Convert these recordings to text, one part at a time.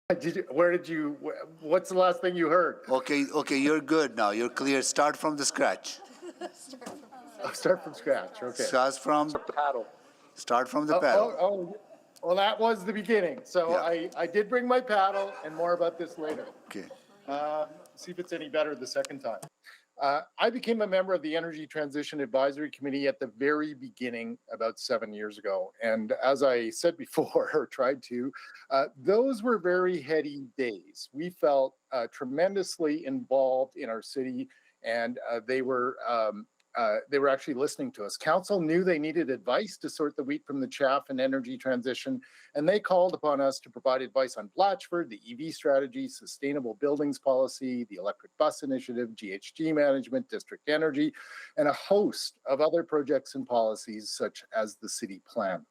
What's the last thing you heard? Okay, you're good now. You're clear. Start from the scratch. I'll start from scratch. Okay. Paddle. Start from the Oh, paddle. oh, oh, well, that was the beginning. So Yeah. I did bring my paddle, and more about this later. Okay. See if it's any better the second time. I became a member of the Energy Transition Advisory Committee at the very beginning, about 7 years ago. And as I said before, or tried to, those were very heady days. We felt tremendously involved in our city, and they were actually listening to us. Council knew they needed advice to sort the wheat from the chaff in energy transition, and they called upon us to provide advice on Blatchford, the EV strategy, sustainable buildings policy, the electric bus initiative, GHG management, district energy, and a host of other projects and policies such as the city plan.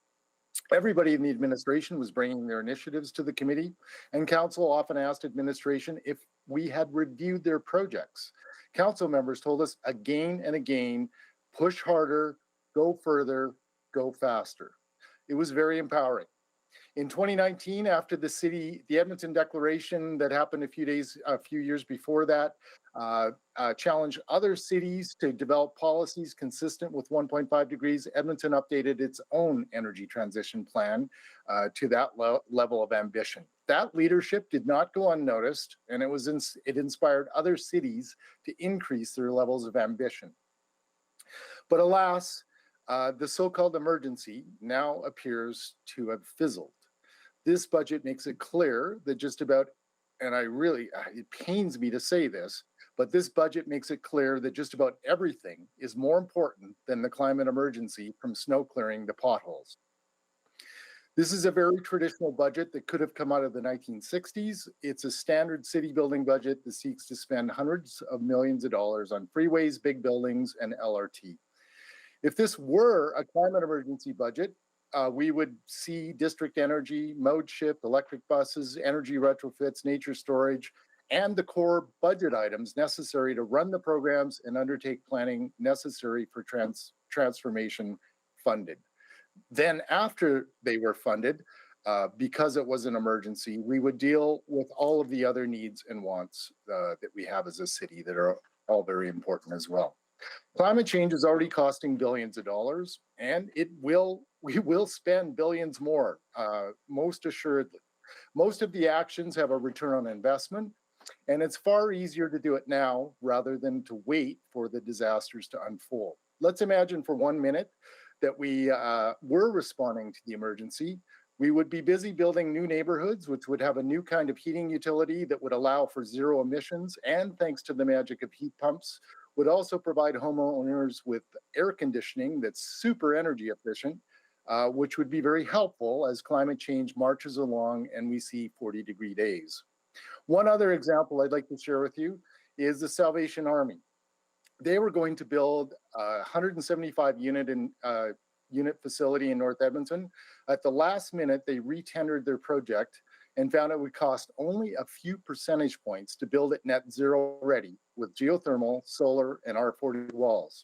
Everybody in the administration was bringing their initiatives to the committee, and council often asked administration if we had reviewed their projects. Council members told us again and again, push harder, go further, go faster. It was very empowering. In 2019, after the Edmonton Declaration that happened a few years before that, challenged other cities to develop policies consistent with 1.5 degrees, Edmonton updated its own energy transition plan to that level of ambition. That leadership did not go unnoticed, and it inspired other cities to increase their levels of ambition. But alas, the so-called emergency now appears to have fizzled. This budget makes it clear that just about, and it pains me to say this, but this budget makes it clear that just about everything is more important than the climate emergency, from snow clearing to potholes. This is a very traditional budget that could have come out of the 1960s. It's a standard city building budget that seeks to spend hundreds of millions of dollars on freeways, big buildings, and LRT. If this were a climate emergency budget, we would see district energy, mode shift, electric buses, energy retrofits, nature storage, and the core budget items necessary to run the programs and undertake planning necessary for transformation funded. Then after they were funded, because it was an emergency, we would deal with all of the other needs and wants that we have as a city that are all very important as well. Climate change is already costing billions of dollars, and we will spend billions more, most assuredly. Most of the actions have a return on investment, and it's far easier to do it now rather than to wait for the disasters to unfold. Let's imagine for 1 minute that we were responding to the emergency. We would be busy building new neighborhoods, which would have a new kind of heating utility that would allow for zero emissions, and thanks to the magic of heat pumps, would also provide homeowners with air conditioning that's super energy efficient, which would be very helpful as climate change marches along and we see 40-degree days. One other example I'd like to share with you is the Salvation Army. They were going to build a 175 unit facility in North Edmonton. At the last minute, they re-tendered their project and found it would cost only a few percentage points to build it net zero ready with geothermal, solar, and R40 walls.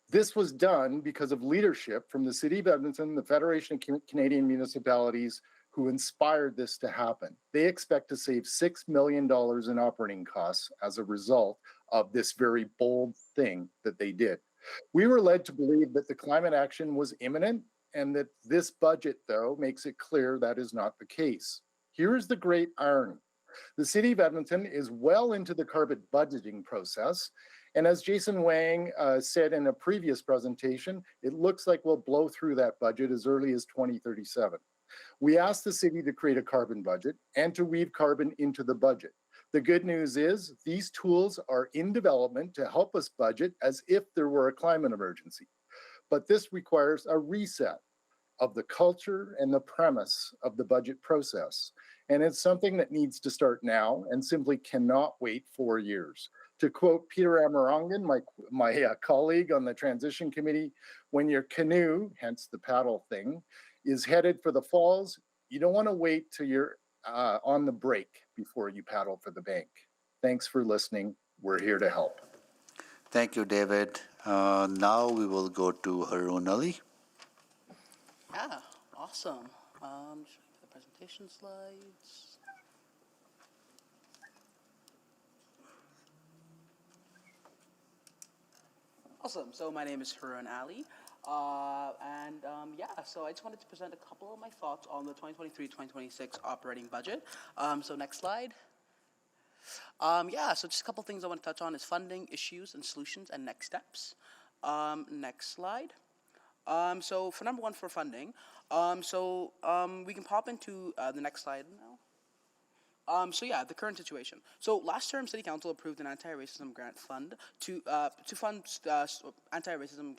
This was done because of leadership from the City of Edmonton, the Federation of Canadian Municipalities, who inspired this to happen. They expect to save $6 million in operating costs as a result of this very bold thing that they did. We were led to believe that the climate action was imminent, and that this budget, though, makes it clear that is not the case. Here's the great irony. The City of Edmonton is well into the carbon budgeting process, and as Jason Wang said in a previous presentation, it looks like we'll blow through that budget as early as 2037. We asked the city to create a carbon budget and to weave carbon into the budget. The good news is these tools are in development to help us budget as if there were a climate emergency. But this requires a reset of the culture and the premise of the budget process. And it's something that needs to start now and simply cannot wait 4 years. To quote Peter Amarangan, my colleague on the transition committee, when your canoe, hence the paddle thing, is headed for the falls, you don't want to wait till you're on the break before you paddle for the bank. Thanks for listening. We're here to help. Thank you, David. Now we will go to Harun Ali. Yeah, awesome. Show you the presentation slides. Awesome. So my name is Harun Ali. So I just wanted to present a couple of my thoughts on the 2023-2026 operating budget. So next slide. So just a couple things I want to touch on is funding, issues, and solutions, and next steps. Next slide. So for number one, for funding, we can pop into the next slide now. The current situation. So last term, City Council approved an anti-racism grant fund to fund anti-racism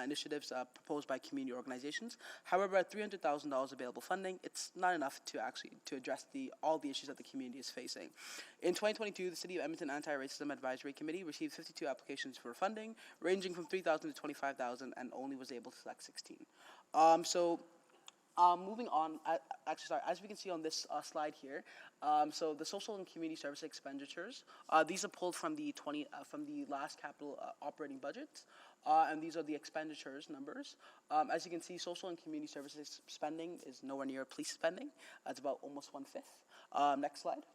initiatives proposed by community organizations. However, at $300,000 available funding, it's not enough to address all the issues that the community is facing. In 2022, the City of Edmonton Anti-Racism Advisory Committee received 52 applications for funding, ranging from $3,000 to $25,000, and only was able to select 16. Moving on, as we can see on this slide here, so the social and community service expenditures, these are pulled from the last capital operating budget, and these are the expenditures numbers. As you can see, social and community services spending is nowhere near police spending. It's about almost 1/5. Next slide.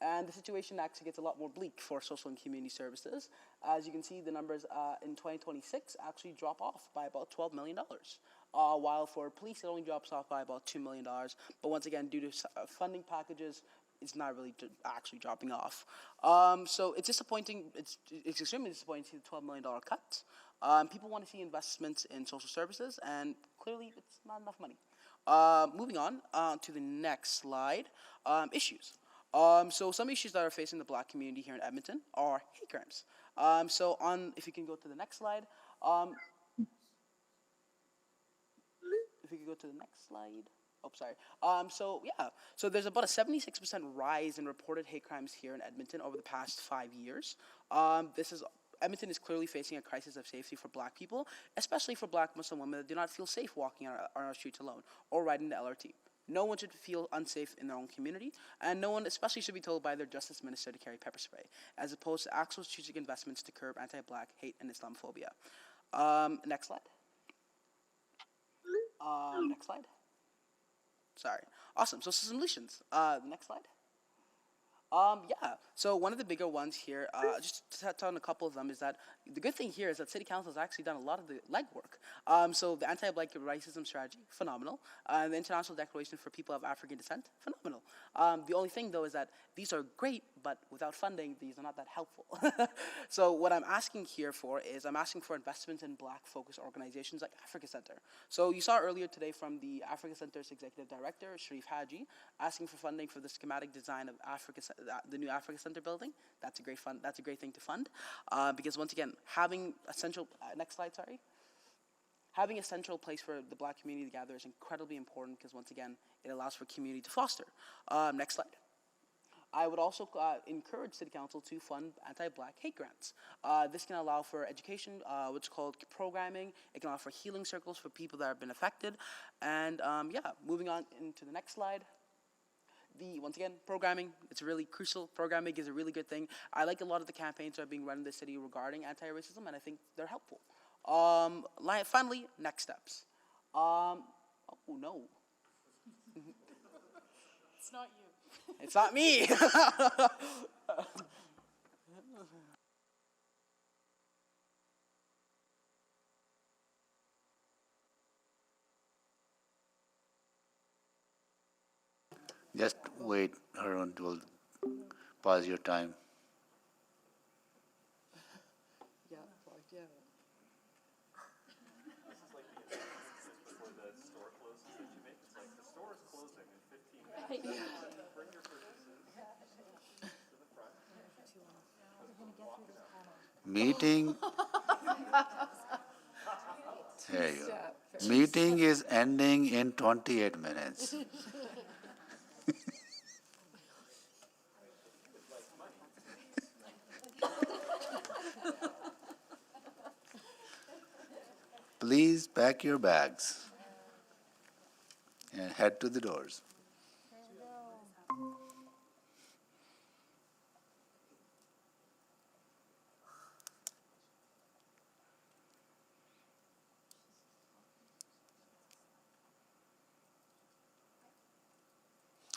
And the situation actually gets a lot more bleak for social and community services. As you can see, the numbers in 2026 actually drop off by about $12 million. While for police, it only drops off by about $2 million. But once again, due to funding packages, it's not really actually dropping off. So it's disappointing. It's extremely disappointing to see the $12 million cut. People want to see investments in social services, and clearly it's not enough money. Moving on to the next slide, issues. So some issues that are facing the Black community here in Edmonton are hate crimes. If you can go to the next slide. If you could go to the next slide. Oh, sorry. So there's about a 76% rise in reported hate crimes here in Edmonton over the past 5 years. Edmonton is clearly facing a crisis of safety for Black people, especially for Black Muslim women that do not feel safe walking on our streets alone or riding the LRT. No one should feel unsafe in their own community, and no one especially should be told by their justice minister to carry pepper spray, as opposed to actual strategic investments to curb anti-Black hate and Islamophobia. Next slide. Next slide. Sorry. Awesome. So solutions. The next slide. So one of the bigger ones here, just to touch on a couple of them, is that the good thing here is that City Council has actually done a lot of the legwork. So the anti-Black racism strategy, phenomenal. The International Declaration for People of African Descent, phenomenal. The only thing, though, is that these are great, but without funding, these are not that helpful. So what I'm asking here for is I'm asking for investments in Black-focused organizations like Africa Center. So you saw earlier today from the Africa Center's Executive Director, Sharif Haji, asking for funding for the schematic design of the new Africa Center building. That's a great fund. That's a great thing to fund, because once again, having a central having a central place for the Black community to gather is incredibly important, because once again, it allows for community to foster. Next slide. I would also encourage City Council to fund anti-Black hate grants. This can allow for education, which is called programming. It can allow for healing circles for people that have been affected. And moving on into the next slide. Once again, programming, it's really crucial. Programming is a really good thing. I like a lot of the campaigns that are being run in the city regarding anti-racism, and I think they're helpful. Finally, next steps. Oh, no. It's not you. It's not me. Just wait, Harun will pause your time. Yeah. This is like the announcements before the store closes that you make. It's like the store is closing in 15 minutes. Bring your purchases to the front. Meeting. There you go. Meeting is ending in 28 minutes. Please pack your bags and head to the doors.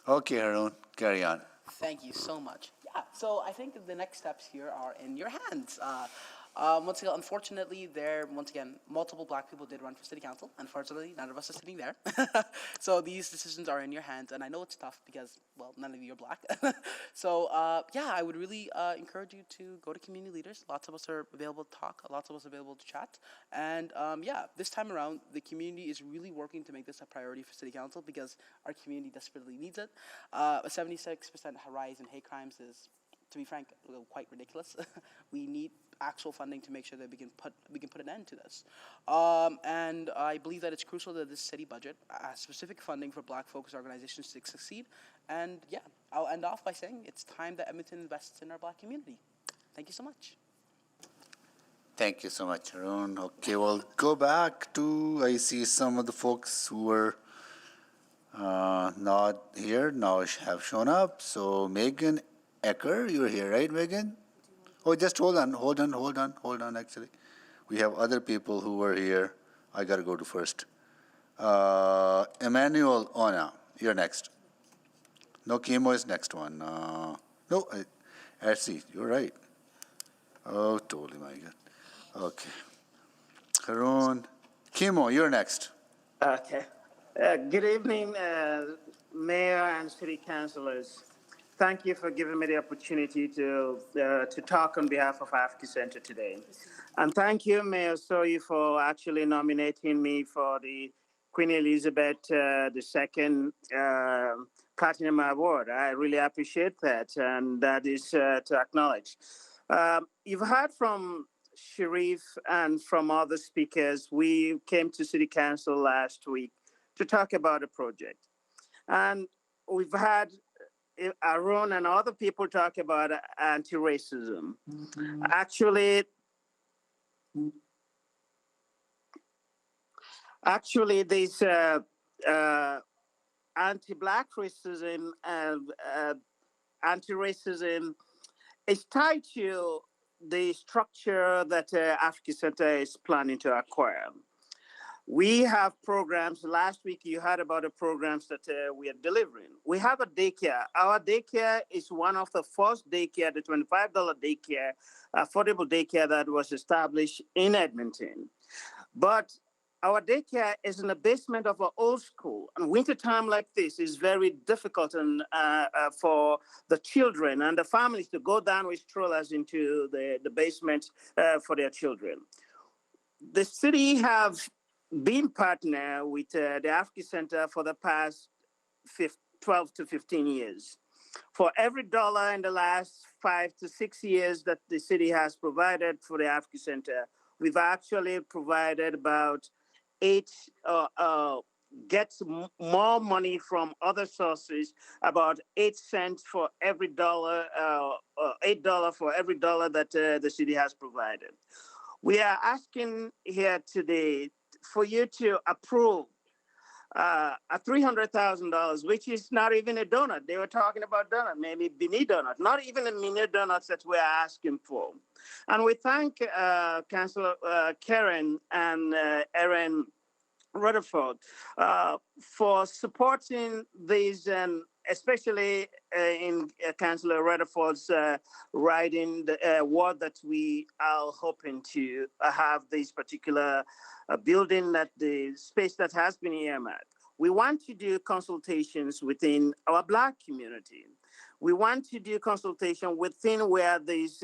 Okay, Harun, carry on. Thank you so much. yeah, so I think the next steps here are in your hands. Once again, unfortunately, multiple black people did run for city council. Unfortunately, none of us are sitting there. So these decisions are in your hands, and I know it's tough because, well, none of you are black. So, yeah, I would really encourage you to go to community leaders. Lots of us are available to talk. Lots of us are available to chat. And, yeah, this time around, the community is really working to make this a priority for city council because our community desperately needs it. A 76% rise in hate crimes is, to be frank, quite ridiculous. We need actual funding to make sure that we can put an end to this. And I believe that it's crucial that this city budget has specific funding for Black focused organizations to succeed. And yeah, I'll end off by saying it's time that Edmonton invests in our Black community. Thank you so much. Thank you so much, Arun. Okay, well, go back to, I see some of the folks who were not here now have shown up. So Megan Ecker, you're here, right, Megan? Oh, just hold on, actually. We have other people who were here. I got to go to first. Emmanuel Ona, you're next. No, Kimo is next one. No, Artsy, you're right. Oh, totally, my God. Okay. Harun, Kimo, you're next. Okay. Good evening, Mayor and City Councilors. Thank you for giving me the opportunity to talk on behalf of Africa Center today. And thank you, Mayor Soyi, for actually nominating me for the Queen Elizabeth II Platinum Award. I really appreciate that, and that is to acknowledge. You've heard from Sharif and from other speakers. We came to City Council last week to talk about a project. And we've had Arun and other people talk about anti-racism. Actually, this anti-Black racism and anti-racism is tied to the structure that Africa Center is planning to acquire. We have programs. Last week, you heard about the programs that we are delivering. We have a daycare. Our daycare is one of the first daycare, the $25 daycare, affordable daycare that was established in Edmonton. But our daycare is in the basement of an old school. And wintertime like this is very difficult for the children and the families to go down with strollers into the basement for their children. The city have been partner with the Africa Center for the past 12 to 15 years. For every dollar in the last 5 to 6 years that the city has provided for the Africa Center, we've actually provided about gets more money from other sources, about 8 cents for every dollar, $8 for every dollar that the city has provided. We are asking here today for you to approve a $300,000, which is not even a donut. They were talking about donut, maybe mini donut, not even a mini donuts that we're asking for. And we thank Councillor Karen and Erin Rutherford for supporting these, and especially in Councillor Rutherford's writing the word that we are hoping to have this particular building, that the space that has been earmarked. We want to do consultations within our Black community. We want to do consultation within where this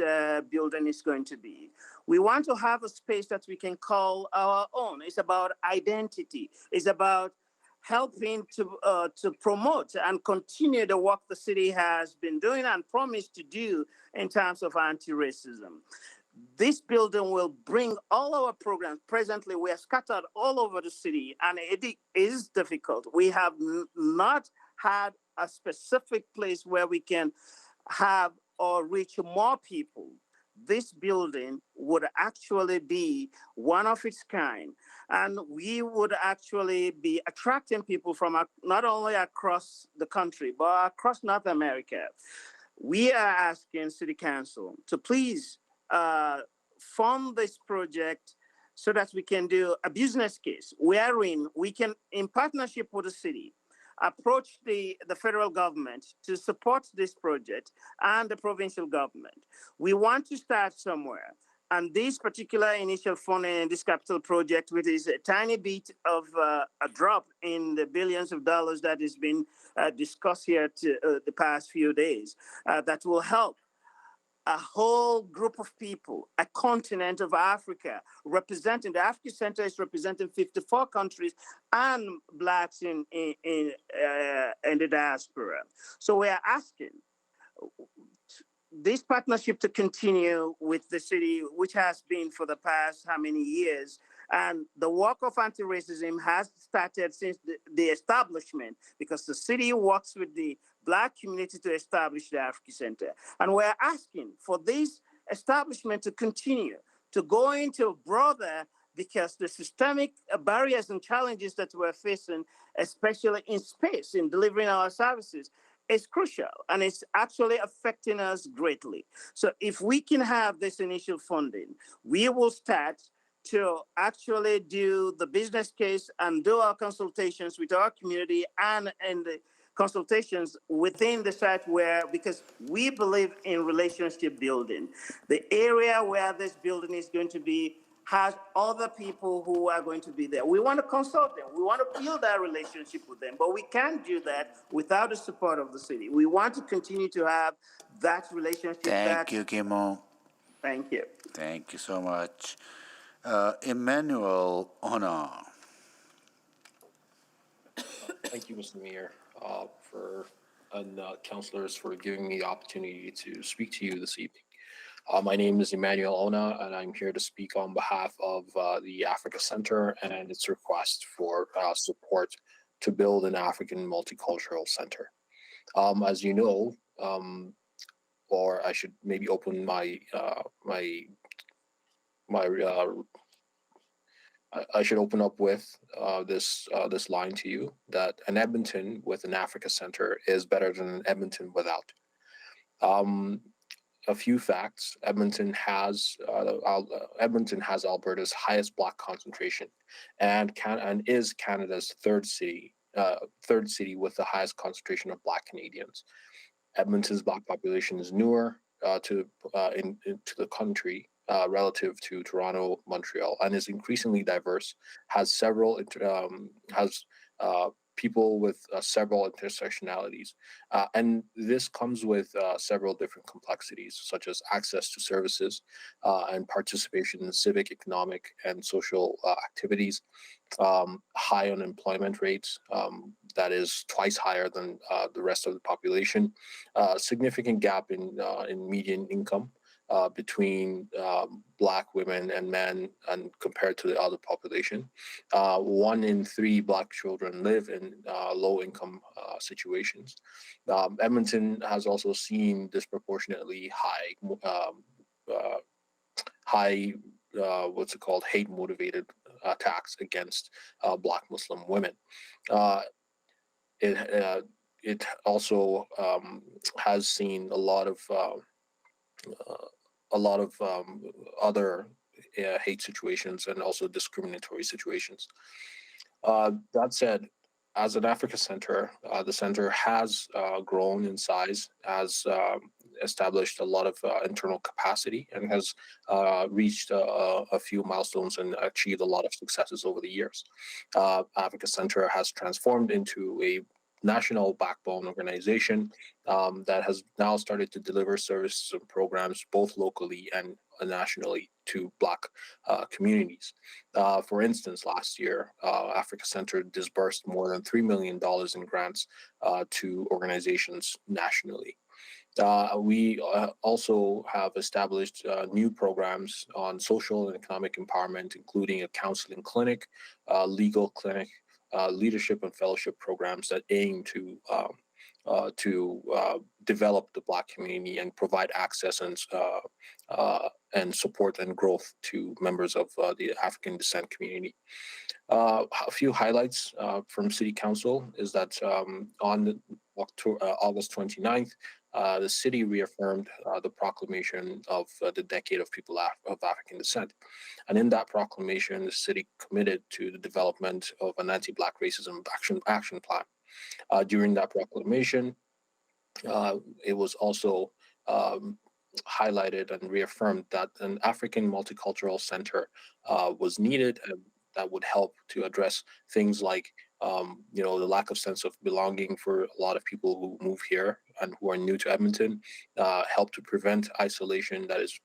building is going to be. We want to have a space that we can call our own. It's about identity. It's about helping to promote and continue the work the city has been doing and promised to do in terms of anti-racism. This building will bring all our programs. Presently, we are scattered all over the city, and it is difficult. We have not had a specific place where we can have or reach more people. This building would actually be one of its kind, and we would actually be attracting people from not only across the country, but across North America. We are asking City Council to please fund this project so that we can do a business case wherein we can, in partnership with the city, approached the federal government to support this project and the provincial government. We want to start somewhere. And this particular initial funding in this capital project, which is a tiny bit of a drop in the billions of dollars that has been discussed here the past few days, that will help a whole group of people, a continent of Africa, representing the Africa Center is representing 54 countries and Blacks in the diaspora. So we are asking this partnership to continue with the city, which has been for the past how many years. And the work of anti-racism has started since the establishment, because the city works with the Black community to establish the Africa Center. And we're asking for this establishment to continue, to go into broader, because the systemic barriers and challenges that we're facing, especially in space, in delivering our services, is crucial, and it's actually affecting us greatly. So if we can have this initial funding, we will start to actually do the business case and do our consultations with our community and the consultations within the site where, because we believe in relationship building. The area where this building is going to be has other people who are going to be there. We want to consult them. We want to build that relationship with them, but we can't do that without the support of the city. We want to continue to have that relationship. Thank you, Kimo. Thank you. Thank you so much. Emmanuel Ona. Thank you, Mr. Mayor, and councillors for giving me the opportunity to speak to you this evening. My name is Emmanuel Ona, and I'm here to speak on behalf of the Africa Center and its request for support to build an African multicultural center. As you know, or I should maybe open I should open up with this line to you, that an Edmonton with an Africa Center is better than an Edmonton without. A few facts: Edmonton has Alberta's highest Black concentration, and is Canada's third city with the highest concentration of Black Canadians. Edmonton's Black population is newer to the country relative to Toronto, Montreal, and is increasingly diverse. Has people with several intersectionalities. And this comes with several different complexities, such as access to services and participation in civic, economic, and social activities, high unemployment rates, that is twice higher than the rest of the population, significant gap in median income, between Black women and men and compared to the other population. 1 in 3 Black children live in low-income situations. Edmonton has also seen disproportionately high hate-motivated attacks against Black Muslim women. It also has seen a lot of other hate situations and also discriminatory situations. That said, as an Africa Center, the center has grown in size, has established a lot of internal capacity, and has reached a few milestones and achieved a lot of successes over the years. Africa Center has transformed into a national backbone organization that has now started to deliver services and programs both locally and nationally to Black communities. For instance, last year, Africa Center disbursed more than $3 million in grants to organizations nationally. We also have established new programs on social and economic empowerment, including a counseling clinic, legal clinic, leadership and fellowship programs that aim to develop the Black community and provide access and support and growth to members of the African descent community. A few highlights from City Council is that on August 29th, the city reaffirmed the proclamation of the Decade of People of African Descent. And in that proclamation, the city committed to the development of an anti-Black racism action plan. During that proclamation, it was also highlighted and reaffirmed that an African multicultural center was needed, and that would help to address things like the lack of sense of belonging for a lot of people who move here and who are new to Edmonton, help to prevent isolation that is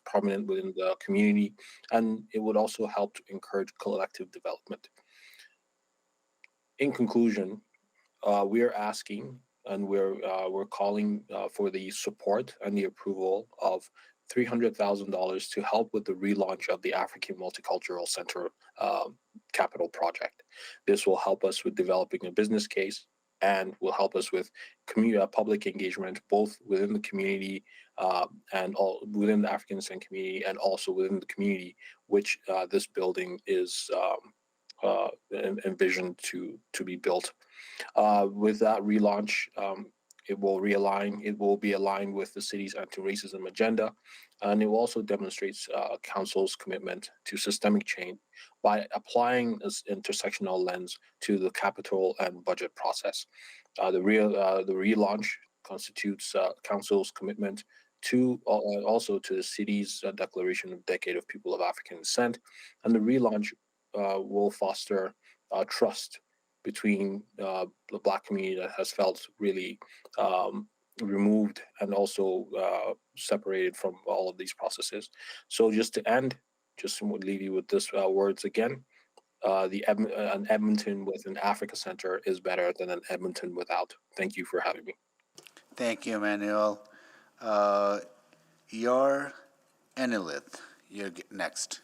prominent within the community, and it would also help to encourage collective development. In conclusion, we are asking and we're calling for the support and the approval of $300,000 to help with the relaunch of the African Multicultural Center capital project. This will help us with developing a business case and will help us with public engagement, both within the community and all within the African descent community, and also within the community which this building is envisioned to be built. With that relaunch, it will be aligned with the city's anti-racism agenda, and it will also demonstrates council's commitment to systemic change by applying this intersectional lens to the capital and budget process. The relaunch constitutes council's commitment to also to the city's declaration of Decade of People of African Descent, and the relaunch will foster trust between the Black community that has felt really removed and also separated from all of these processes. So just to end, just would leave you with this words again. An Edmonton with an Africa Center is better than an Edmonton without. Thank you for having me. Thank you, Emmanuel. Your Enelith, you're next.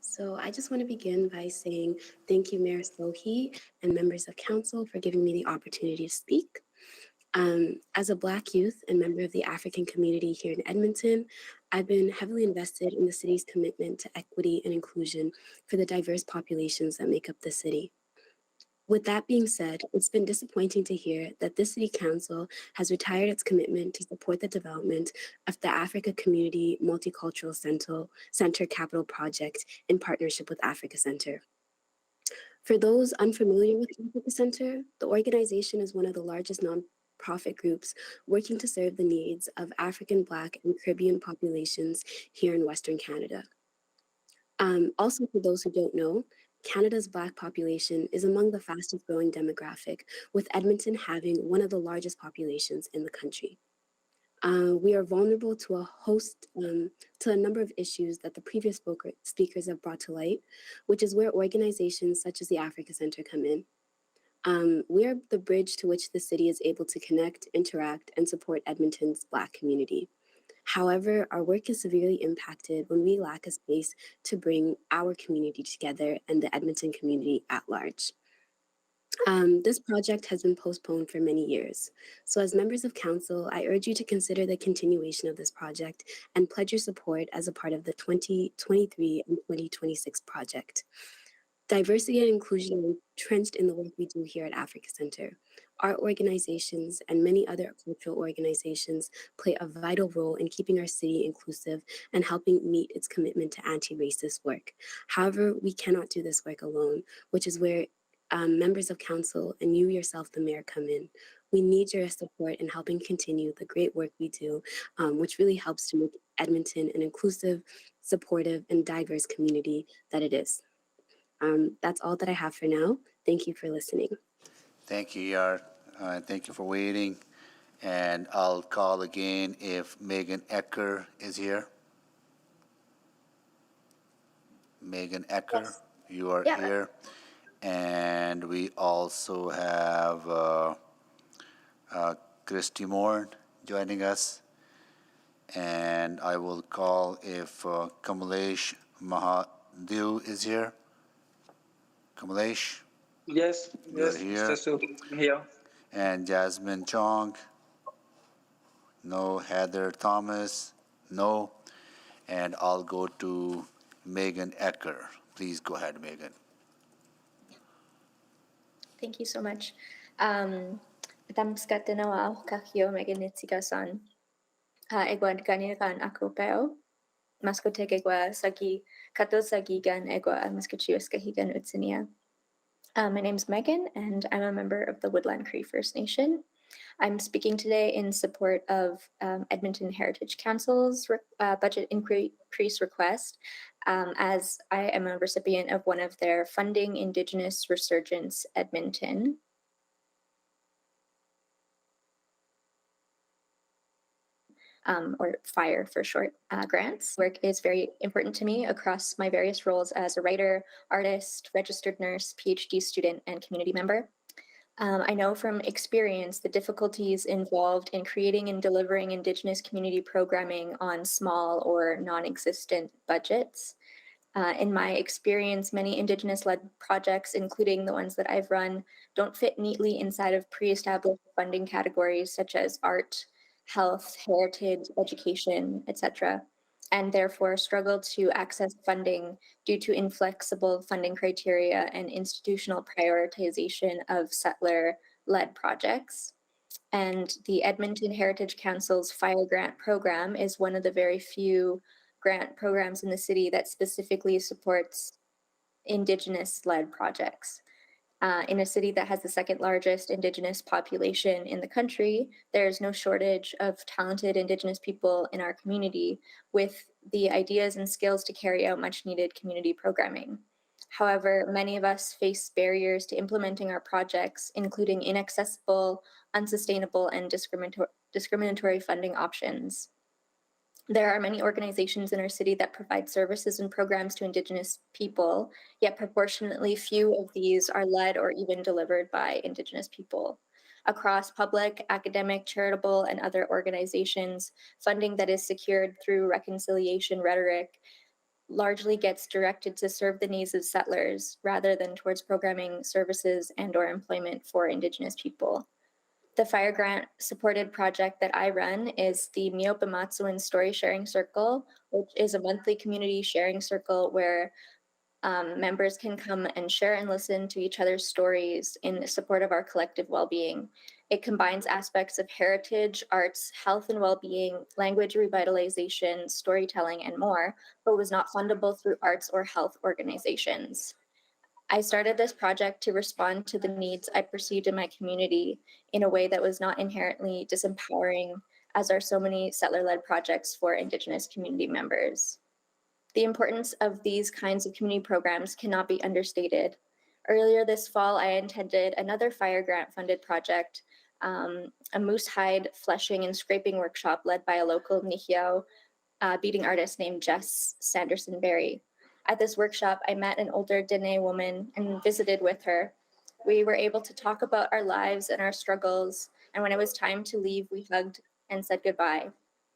So I just want to begin by saying thank you, Mayor Slohi and members of council for giving me the opportunity to speak. As a Black youth and member of the African community here in Edmonton, I've been heavily invested in the city's commitment to equity and inclusion for the diverse populations that make up the city. With that being said, it's been disappointing to hear that this city council has retired its commitment to support the development of the Africa Community Multicultural Center Capital Project in partnership with Africa Center. For those unfamiliar with Africa Center, the organization is one of the largest nonprofit groups working to serve the needs of African, Black, and Caribbean populations here in Western Canada. Also, for those who don't know, Canada's Black population is among the fastest growing demographic, with Edmonton having one of the largest populations in the country. We are vulnerable to a number of issues that the previous speakers have brought to light, which is where organizations such as the Africa Center come in. We are the bridge to which the city is able to connect, interact, and support Edmonton's Black community. However, our work is severely impacted when we lack a space to bring our community together and the Edmonton community at large. This project has been postponed for many years. So as members of council, I urge you to consider the continuation of this project and pledge your support as a part of the 2023 and 2026 project. Diversity and inclusion are entrenched in the work we do here at Africa Center. Our organizations and many other cultural organizations play a vital role in keeping our city inclusive and helping meet its commitment to anti-racist work. However, we cannot do this work alone, which is where members of council and you yourself, the mayor, come in. We need your support in helping continue the great work we do, which really helps to make Edmonton an inclusive, supportive, and diverse community that it is. That's all that I have for now. Thank you for listening. Thank you, Yar. Thank you for waiting. And I'll call again if Megan Ecker is here. Megan Ecker, yes. You are here. And we also have Christy Moore joining us. And I will call if Kamalesh Mahadev is here. Kamalesh? Yes, You're here. I'm here. And Jasmine Chong? No. Heather Thomas? No. And I'll go to Megan Ecker. Please go ahead, Megan. Thank you so much. Tamskatinawa kakyo Megan Nitsika-san. Egwa ganiran akupeo. Maskotek egwa sagi kato sagigan egwa maskachios kahigan utsinia. My name is Megan, and I'm a member of the Woodland Cree First Nation. I'm speaking today in support of Edmonton Heritage Council's budget increase request, as I am a recipient of one of their Funding Indigenous Resurgence Edmonton. Or FIRE for short, grants. Work is very important to me across my various roles as a writer, artist, registered nurse, PhD student, and community member. I know from experience the difficulties involved in creating and delivering Indigenous community programming on small or non-existent budgets. In my experience, many Indigenous-led projects, including the ones that I've run, don't fit neatly inside of pre-established funding categories such as art, health, heritage, education, etc., and therefore struggle to access funding due to inflexible funding criteria and institutional prioritization of settler-led projects. And the Edmonton Heritage Council's FIRE grant program is one of the very few grant programs in the city that specifically supports Indigenous-led projects. In a city that has the second largest Indigenous population in the country, there is no shortage of talented Indigenous people in our community with the ideas and skills to carry out much needed community programming. However, many of us face barriers to implementing our projects, including inaccessible, unsustainable, and discriminatory funding options. There are many organizations in our city that provide services and programs to Indigenous people, yet proportionately few of these are led or even delivered by Indigenous people. Across public, academic, charitable, and other organizations, funding that is secured through reconciliation rhetoric largely gets directed to serve the needs of settlers rather than towards programming services and/or employment for Indigenous people. The FIRE grant supported project that I run is the Miopamatsuan Story Sharing Circle, which is a monthly community sharing circle where members can come and share and listen to each other's stories in support of our collective well-being. It combines aspects of heritage, arts, health and well-being, language revitalization, storytelling, and more, but was not fundable through arts or health organizations. I started this project to respond to the needs I perceived in my community in a way that was not inherently disempowering, as are so many settler-led projects for Indigenous community members. The importance of these kinds of community programs cannot be understated. Earlier this fall, I attended another FIRE grant-funded project, a moose hide fleshing and scraping workshop led by a local Nihiao beading artist named Jess Sanderson Berry. At this workshop, I met an older Dene woman and visited with her. We were able to talk about our lives and our struggles, and when it was time to leave, we hugged and said goodbye.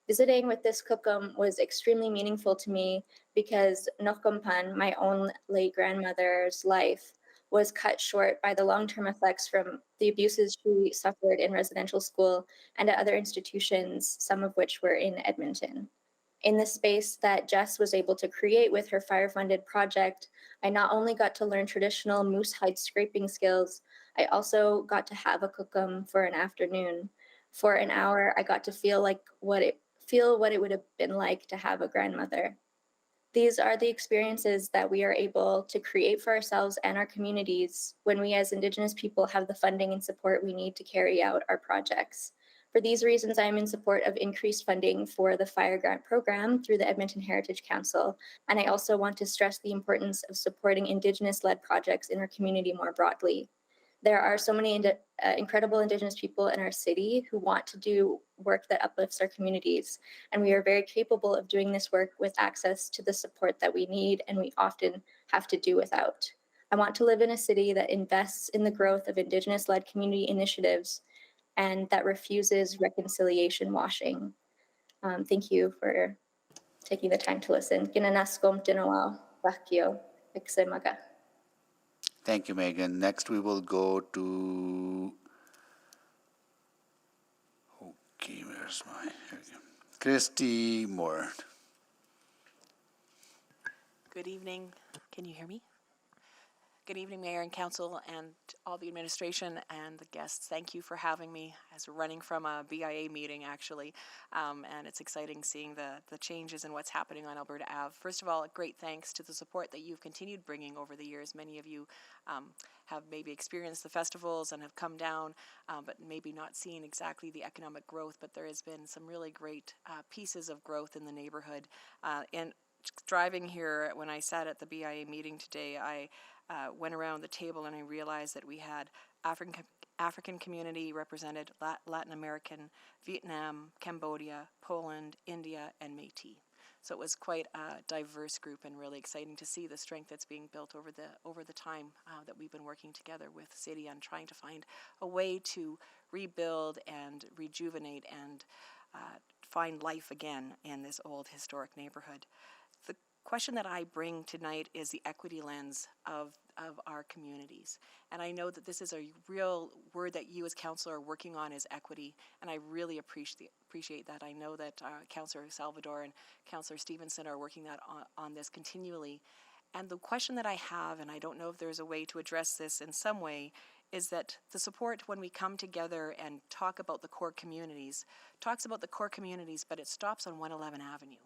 Visiting with this kukum was extremely meaningful to me because Nokumpan, my own late grandmother's life, was cut short by the long-term effects from the abuses she suffered in residential school and at other institutions, some of which were in Edmonton. In the space that Jess was able to create with her FIRE-funded project, I not only got to learn traditional moose hide scraping skills, I also got to have a kukum for an afternoon. For an hour, I got to feel what it would have been like to have a grandmother. These are the experiences that we are able to create for ourselves and our communities when we as Indigenous people have the funding and support we need to carry out our projects. For these reasons, I am in support of increased funding for the FIRE grant program through the Edmonton Heritage Council, and I also want to stress the importance of supporting Indigenous-led projects in our community more broadly. There are so many incredible Indigenous people in our city who want to do work that uplifts our communities, and we are very capable of doing this work with access to the support that we need and we often have to do without. I want to live in a city that invests in the growth of Indigenous-led community initiatives and that refuses reconciliation washing. Thank you for taking the time to listen. Ginanaskom Dinawao, Bakio, Iksemaga. Thank you, Megan. Next, we will go to. Okay, where's my. Here we go. Christy Moore. Good evening. Can you hear me? Good evening, Mayor and Council, and all the administration and the guests. Thank you for having me as we're running from a BIA meeting, actually. And it's exciting seeing the changes and what's happening on Alberta Ave. First of all, a great thanks to the support that you've continued bringing over the years. Many of you have maybe experienced the festivals and have come down, but maybe not seen exactly the economic growth, but there has been some really great pieces of growth in the neighborhood. And driving here, when I sat at the BIA meeting today, I went around the table and I realized that we had African community represented, Latin American, Vietnam, Cambodia, Poland, India, and Métis. So it was quite a diverse group and really exciting to see the strength that's being built over the time that we've been working together with the city on trying to find a way to rebuild and rejuvenate and find life again in this old historic neighborhood. The question that I bring tonight is the equity lens of our communities. And I know that this is a real word that you as council are working on is equity, and I really appreciate that. I know that Councillor Salvador and Councillor Stevenson are working on this continually. And the question that I have, and I don't know if there's a way to address this in some way, is that the support when we come together and talk about the core communities, talks about the core communities, but it stops on 111 Avenue.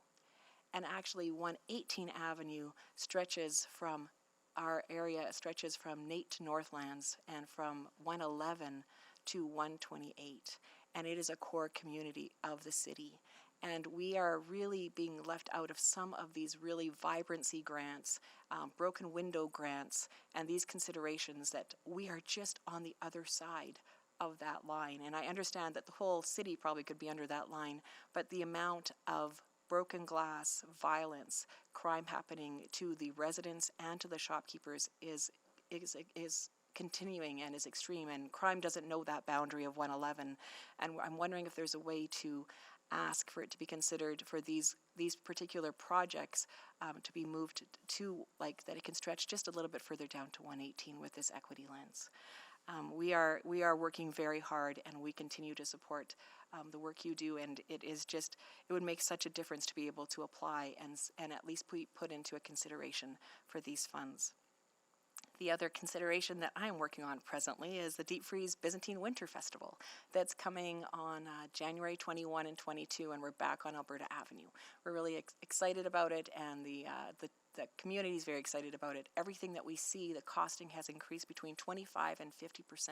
And actually 118 Avenue stretches from our area, stretches from Nate to Northlands and from 111 to 128. And it is a core community of the city. And we are really being left out of some of these really vibrancy grants, broken window grants, and these considerations that we are just on the other side of that line. And I understand that the whole city probably could be under that line, but the amount of broken glass, violence, crime happening to the residents and to the shopkeepers is continuing and is extreme, and crime doesn't know that boundary of 111. And I'm wondering if there's a way to ask for it to be considered for these particular projects to be moved to, like, that it can stretch just a little bit further down to 118 with this equity lens. We are working very hard, and we continue to support the work you do, and it would make such a difference to be able to apply and at least put into a consideration for these funds. The other consideration that I'm working on presently is the Deep Freeze Byzantine Winter Festival that's coming on January 21 and 22, and we're back on Alberta Avenue. We're really excited about it, and the community is very excited about it. Everything that we see, the costing has increased between 25 and 50%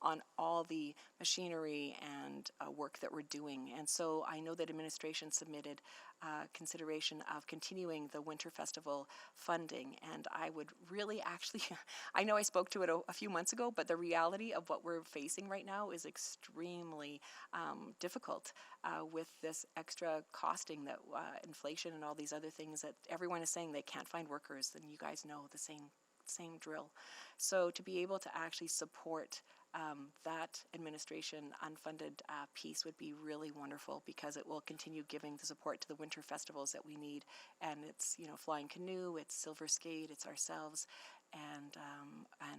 on all the machinery and work that we're doing. And so I know that administration submitted consideration of continuing the Winter Festival funding, and I would really actually, I know I spoke to it a few months ago, but the reality of what we're facing right now is extremely difficult with this extra costing that inflation and all these other things that everyone is saying they can't find workers, and you guys know the same drill. So to be able to actually support that administration unfunded piece would be really wonderful, because it will continue giving the support to the winter festivals that we need. And it's, Flying Canoe, it's Silver Skate, it's ourselves, and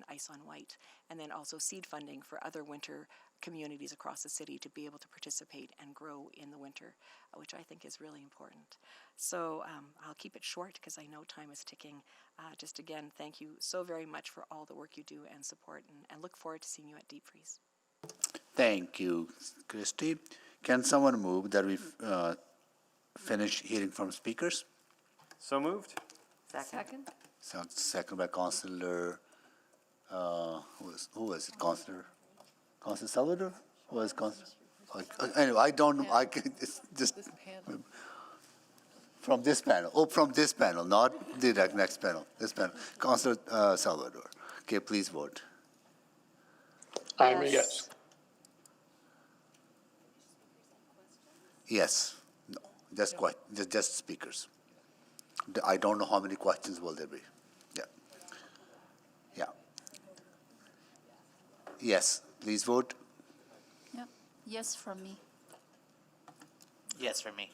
Ice on White, and then also seed funding for other winter communities across the city to be able to participate and grow in the winter, which I think is really important. So I'll keep it short because I know time is ticking. Just again, thank you so very much for all the work you do and support, and look forward to seeing you at Deep Freeze. Thank you, Christy. Can someone move that we finish hearing from speakers? So moved. Second. Second by Councillor, who was it, Councillor Salvador? Who was Councillor? Anyway, I don't know, I can, just from this panel. Oh, from this panel, not the next panel, this panel. Councillor Salvador. Okay, please vote. I'm a yes. Yes. No, just speakers. I don't know how many questions will there be. Yeah. Yes, please vote. Yep. Yes from me. Yes for me.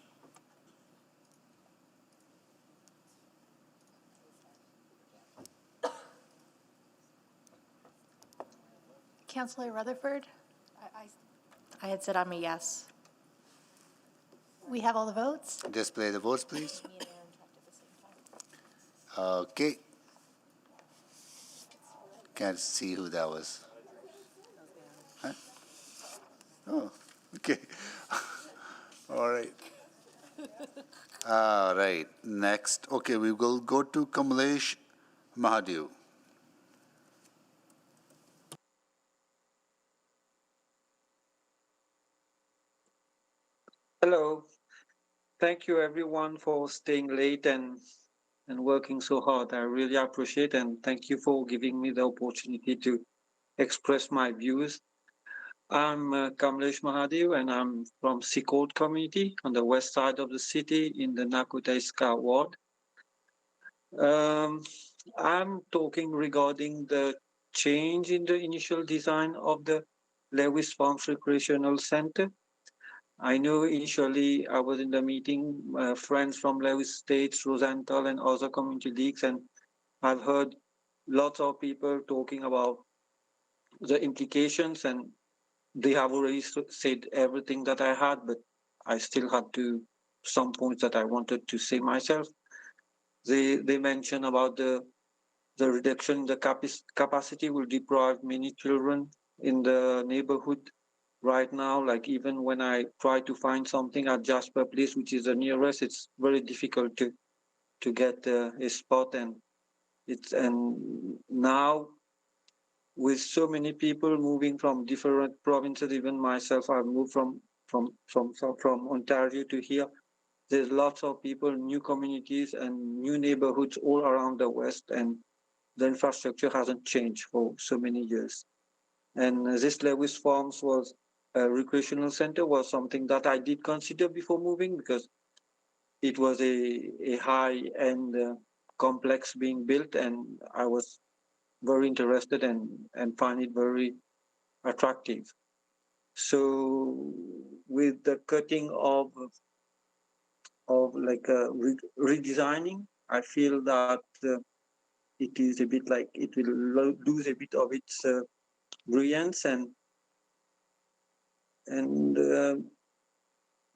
Councillor Rutherford? I had said I'm a yes. We have all the votes? Display the votes, please. Okay. can't see who that was. Huh? Oh, okay. All right. All right. Next. Okay, we will go to Kamlesh Mahadev. Hello. Thank you everyone for staying late and working so hard. I really appreciate and thank you for giving me the opportunity to express my views. I'm Kamlesh Mahadev and I'm from Sikot community on the west side of the city in the Nakutaiska ward. I'm talking regarding the change in the initial design of the Lewis Farms Recreational Center. I know initially I was in the meeting, friends from Lewis States, Rosenthal, and other community leagues, and I've heard lots of people talking about the implications, and they have already said everything that I had, but I still had to some points that I wanted to say myself. They mentioned about the reduction in the capacity will deprive many children in the neighborhood right now. Like even when I try to find something at Jasper Place, which is the nearest, it's very difficult to get a spot, and now with so many people moving from different provinces, even myself, I've moved from Ontario to here. There's lots of people, new communities and new neighborhoods all around the West, and the infrastructure hasn't changed for so many years. And this Lewis Farms was a recreational center was something that I did consider before moving because it was a high-end complex being built, and I was very interested and find it very attractive. So with the cutting of like redesigning, I feel that it is a bit like it will lose a bit of its brilliance and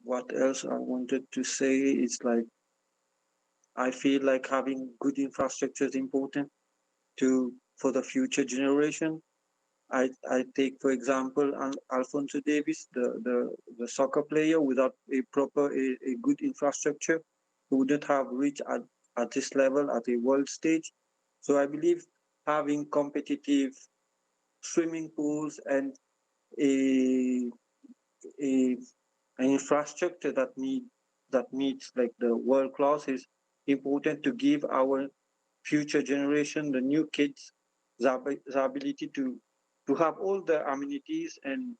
what else I wanted to say is like I feel like having good infrastructure is important for the future generation. I take for example Alfonso Davis, the soccer player, without a good infrastructure, who wouldn't have reached at this level at a world stage. So I believe having competitive swimming pools and a an infrastructure that meets like the world class is important to give our future generation, the new kids, the ability to have all the amenities and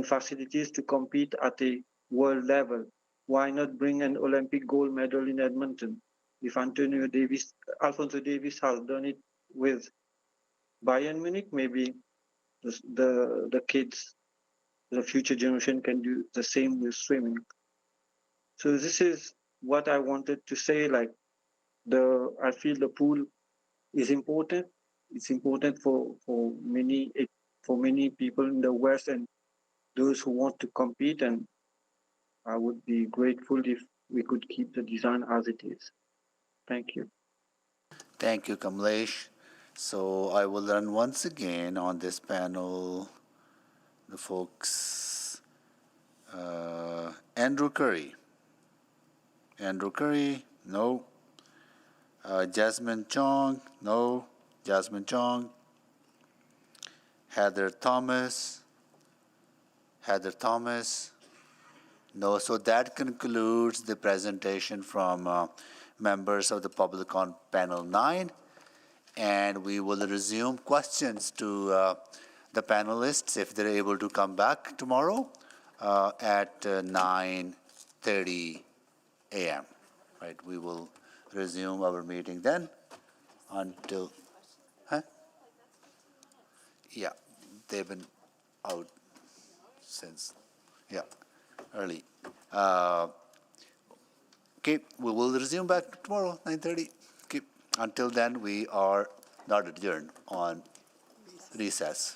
facilities to compete at a world level. Why not bring an Olympic gold medal in Edmonton? If Alfonso Davis has done it with Bayern Munich, maybe the kids, the future generation can do the same with swimming. So this is what I wanted to say. Like I feel the pool is important. It's important for many people in the West and those who want to compete. And I would be grateful if we could keep the design as it is. Thank you. Thank you, Kamlesh. So I will run once again on this panel the folks. Andrew Curry. Andrew Curry, no. Jasmine Chong, no. Jasmine Chong. Heather Thomas, no. So that concludes the presentation from members of the public on panel 9. And we will resume questions to the panelists if they're able to come back tomorrow at 9:30 a.m. Right, we will resume our meeting then until, yeah, they've been out since, early. Okay, we will resume back tomorrow, 9:30. Okay, until then, we are not adjourned on recess,